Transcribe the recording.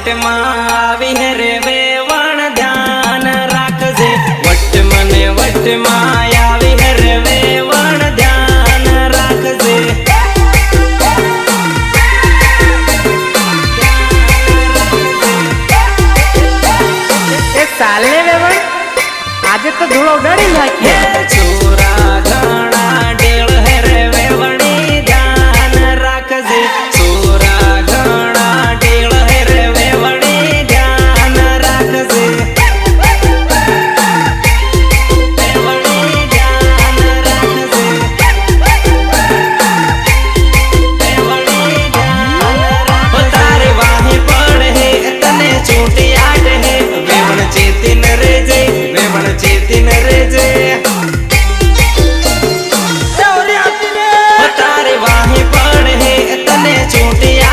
વટમાં આવી હે રે વેવણ ધ્યાન રાખજે વટમાં આવી હે રે વેવણ ધ્યાન રાખજે એ ચાલે વેવણ આજે તો ધૂળો ઉડાડી નાખીએ